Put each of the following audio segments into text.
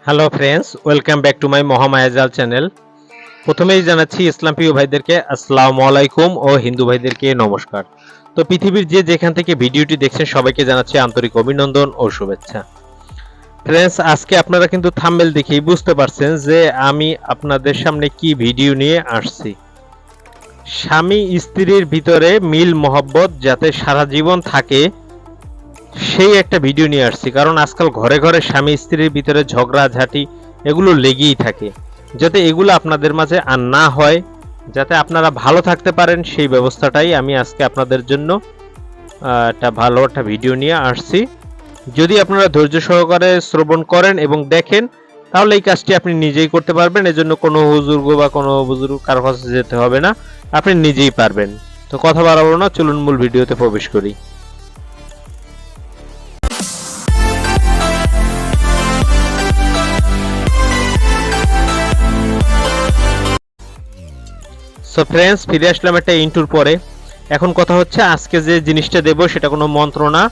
Hello friends, welcome back to my Mahamayajal channel. প্রথমেই জানাচ্ছি ইসলাম প্রিয় ভাইদেরকে আসসালামু আলাইকুম ও হিন্দু ভাইদেরকে নমস্কার। তো পৃথিবীর যেখান থেকে ভিডিওটি দেখছেন সবাইকে জানাচ্ছি আন্তরিক অভিনন্দন ও শুভেচ্ছা। ফ্রেন্ডস, আজকে আপনারা কিন্তু থাম্বনেল দেখেই বুঝতে পারছেন যে আমি আপনাদের সামনে কি ভিডিও নিয়ে আসছি। স্বামী স্ত্রীর ভিতরে মিল মহব্বত যাতে সারা জীবন থাকে সেই একটা ভিডিও নিয়ে আসছি। কারণ আজকাল ঘরে ঘরে স্বামী স্ত্রীর ভিতরে ঝগড়াঝাটি এগুলো লেগেই থাকে। যাতে এগুলো আপনাদের মাঝে আর না হয়, যাতে আপনারা ভালো থাকতে পারেন সেই ব্যবস্থাটাই আমি আজকে আপনাদের জন্য ভালো একটা ভিডিও নিয়ে আসছি। যদি আপনারা ধৈর্য সহকারে শ্রবণ করেন এবং দেখেন তাহলে এই কাজটি আপনি নিজেই করতে পারবেন। এজন্য কোনো হুজুর্গ বা কোনো বুজুর্গ কারো কাছে যেতে হবে না, আপনি নিজেই পারবেন। তো কথা বাড়াবো না, চলুন মূল ভিডিওতে প্রবেশ করি। সো ফ্রেন্ডস, ফিরে আসলাম একটা ইন্টুর পরে। এখন কথা হচ্ছে আজকে যে জিনিসটা দেব সেটা কোনো মন্ত্র না,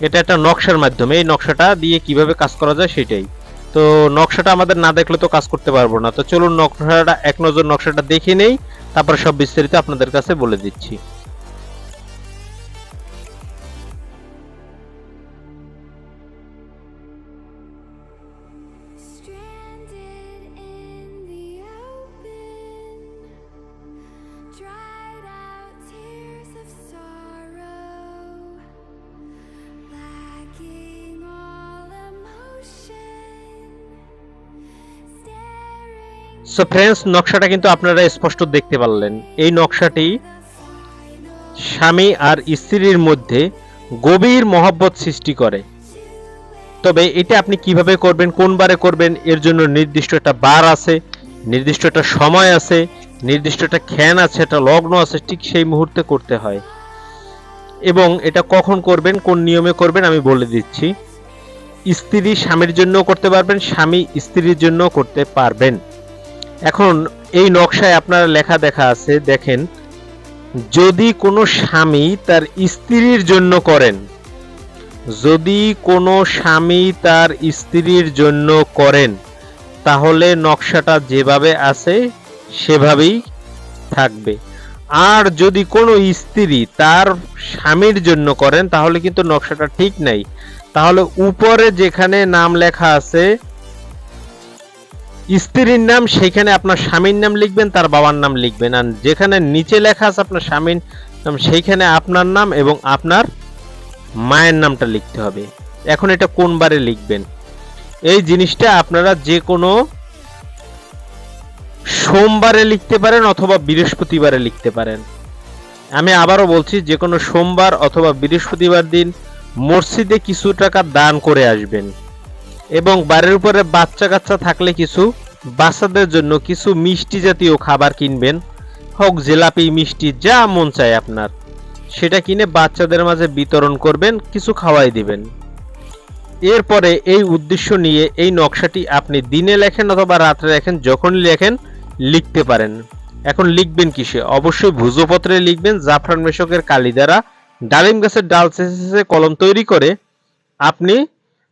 এটা একটা নকশার মাধ্যমে। এই নকশাটা দিয়ে কিভাবে কাজ করা যায় সেটাই। তো নকশাটা আমাদের না দেখলে তো কাজ করতে পারবো না। তো চলুন নকশাটা এক নজর নকশাটা দেখে নেই, তারপর সব বিস্তারিত আপনাদের কাছে বলে দিচ্ছি। সো ফ্রেন্ডস, নকশাটা কিন্তু আপনারা স্পষ্ট দেখতে পারলেন। এই নকশাটি স্বামী আর স্ত্রীর মধ্যে গভীর মহব্বত সৃষ্টি করে। তবে এটা আপনি কিভাবে করবেন, কোন বারে করবেন, এর জন্য নির্দিষ্ট একটা বার আছে, নির্দিষ্ট একটা সময় আছে, নির্দিষ্ট একটা ক্ষণ আছে, একটা লগ্ন আছে, ঠিক সেই মুহূর্তে করতে হয়। এবং এটা কখন করবেন, কোন নিয়মে করবেন আমি বলে দিচ্ছি। স্ত্রী স্বামীর জন্য করতে পারবেন, স্বামী স্ত্রীর জন্য করতে পারবেন। এখন এই নকশায় আপনারা লেখা দেখা আছে, দেখেন, যদি কোনো স্বামী তার স্ত্রীর জন্য করেন, যদি কোনো স্বামী তার স্ত্রীর জন্য করেন, তাহলে নকশাটা যেভাবে আছে সেভাবেই থাকবে। আর যদি কোনো স্ত্রী তার স্বামীর জন্য করেন তাহলে কিন্তু নকশাটা ঠিক নাই। তাহলে উপরে যেখানে নাম লেখা আছে স্ত্রীর নাম, সেখানে আপনার স্বামীর নাম লিখবেন, তার বাবার নাম লিখবেন। আর যেখানে নিচে লেখা আছে আপনার স্বামীর নাম, সেইখানে আপনার নাম এবং আপনার মায়ের নামটা লিখতে হবে। এখন এটা কোন বারে লিখবেন, এই জিনিসটা আপনারা যে কোনো সোমবারে লিখতে পারেন অথবা বৃহস্পতিবারে লিখতে পারেন। আমি আবারও বলছি, যে কোনো সোমবার অথবা বৃহস্পতিবার দিন মসজিদে কিছু টাকা দান করে আসবেন এবং বাড়ির উপরে বাচ্চা কাচ্চা থাকলে কিছু বাচ্চাদের জন্য কিছু মিষ্টি জাতীয় খাবার কিনবেন, হোক জিলাপি, মিষ্টি, যা মন চায় আপনার, সেটা কিনে বাচ্চাদের মাঝে বিতরণ করবেন, কিছু খাওয়াই দিবেন। এরপরে এই উদ্দেশ্য নিয়ে এই নকশাটি আপনি দিনে লেখেন অথবা রাত্রে লেখেন, যখনই লেখেন লিখতে পারেন। এখন লিখবেন কিসে? অবশ্যই ভূজপত্রে লিখবেন, জাফরান মেশকের কালি দ্বারা। ডালিম গাছের ডাল চেঁচে কলম তৈরি করে আপনি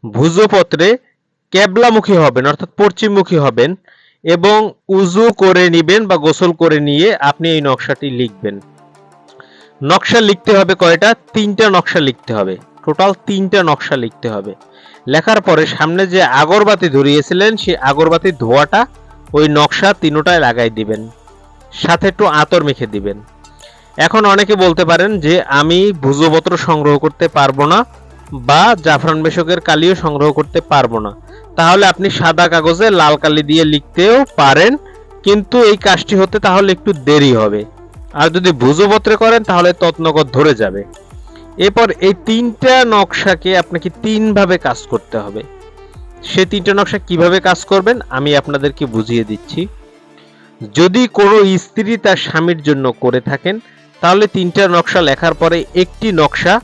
ভূজপত্রে কেবলামুখী হবেন, অর্থাৎ পশ্চিমমুখী হবেন এবং উজু করে নেবেন বা গোসল করে নিয়ে আপনি এই নকশাটি লিখবেন। নকশা লিখতে হবে কয়টা? 3টা নকশা লিখতে হবে, টোটাল 3টা নকশা লিখতে হবে। লেখার পরে সামনে যে আগরবাতি ধরিয়েছিলেন সেই আগরবাতির ধোঁয়াটা ওই নকশা 3টায় লাগাই দিবেন, সাথে একটু আতর মেখে দিবেন। এখন অনেকে বলতে পারেন যে আমি ভূজপত্র সংগ্রহ করতে পারবো না বা জাফরান মেশকের কালিও সংগ্রহ করতে পারবো না, তাহলে আপনি সাদা কাগজে লাল কালি দিয়ে লিখতেও পারেন, কিন্তু এই কাজটি হতে তাহলে একটু দেরি হবে। আর যদি ভূজপত্রে করেন তাহলে তৎনগর ধরে যাবে। এরপর এই 3টা নকশাকে আপনাকে 3 ভাবে কাজ করতে হবে। সে 3টা নকশা কিভাবে কাজ করবেন আমি আপনাদেরকে বুঝিয়ে দিচ্ছি। যদি কোনো স্ত্রী তার স্বামীর জন্য করে থাকেন তাহলে 3টা নকশা লেখার পরে একটি নকশা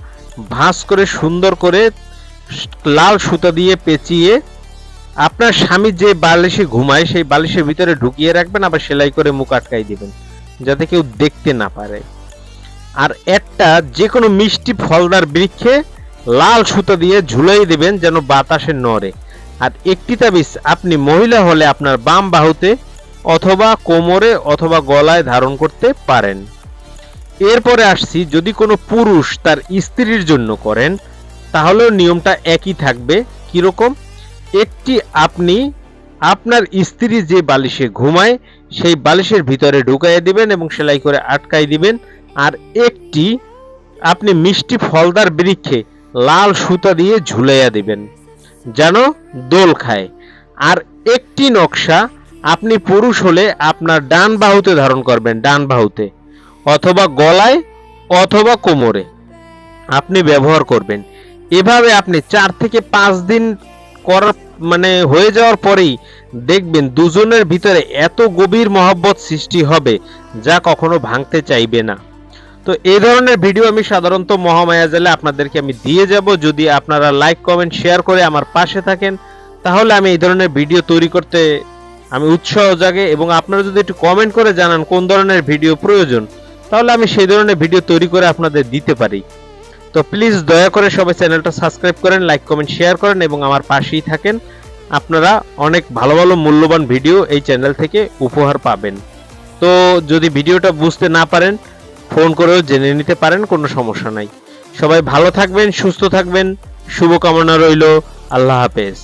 ভাঁজ করে সুন্দর করে লাল সুতা দিয়ে পেঁচিয়ে আপনার স্বামী যে বালিশে ঘুমায় সেই বালিশের ভিতরে ঢুকিয়ে রাখবেন, আবার সেলাই করে মুখ আটকাই দিবেন যাতে কেউ দেখতে না পারে। আর একটা যে কোনো মিষ্টি ফলদার বৃক্ষে লাল সুতা দিয়ে ঝুলাই দিবেন যেন বাতাসে নড়ে। আর একটি তাবিজ আপনি মহিলা হলে আপনার বাম বাহুতে অথবা কোমরে অথবা গলায় ধারণ করতে পারেন। এরপরে আসছি, যদি কোনো পুরুষ তার স্ত্রীর জন্য করেন তাহলেও নিয়মটা একই থাকবে। কিরকম? একটি আপনি আপনার স্ত্রী যে বালিশে ঘুমায় সেই বালিশের ভিতরে ঢুকাইয়া দিবেন এবং সেলাই করে আটকাই দিবেন। আর একটি আপনি মিষ্টি ফলদার বৃক্ষে লাল সুতা দিয়ে ঝুলাইয়া দিবেন যেন দোল খায়। আর একটি নকশা আপনি পুরুষ হলে আপনার ডান বাহুতে ধারণ করবেন, ডান বাহুতে অথবা গলায় অথবা কোমরে আপনি ব্যবহার করবেন। এভাবে আপনি 4 থেকে 5 দিন করার হয়ে যাওয়ার পরেই দেখবেন দুজনের ভিতরে এত গভীর মহব্বত সৃষ্টি হবে যা কখনো ভাঙতে চাইবে না। তো এই ধরনের ভিডিও আমি সাধারণত মহামায়া জালে আপনাদেরকে আমি দিয়ে যাব। যদি আপনারা লাইক কমেন্ট শেয়ার করে আমার পাশে থাকেন তাহলে আমি এই ধরনের ভিডিও তৈরি করতে আমি উৎসাহ জাগে, এবং আপনারা যদি একটু কমেন্ট করে জানান কোন ধরনের ভিডিও প্রয়োজন তাহলে আমি সেই ধরনের ভিডিও তৈরি করে আপনাদের দিতে পারি। তো প্লিজ দয়া করে সবাই চ্যানেলটা সাবস্ক্রাইব করেন, লাইক কমেন্ট শেয়ার করেন এবং আমার পাশেই থাকেন। আপনারা অনেক ভালো ভালো মূল্যবান ভিডিও এই চ্যানেল থেকে উপহার পাবেন। তো যদি ভিডিওটা বুঝতে না পারেন ফোন করেও জেনে নিতে পারেন, কোনো সমস্যা নাই। সবাই ভালো থাকবেন, সুস্থ থাকবেন, শুভকামনা রইল। আল্লাহ হাফেজ।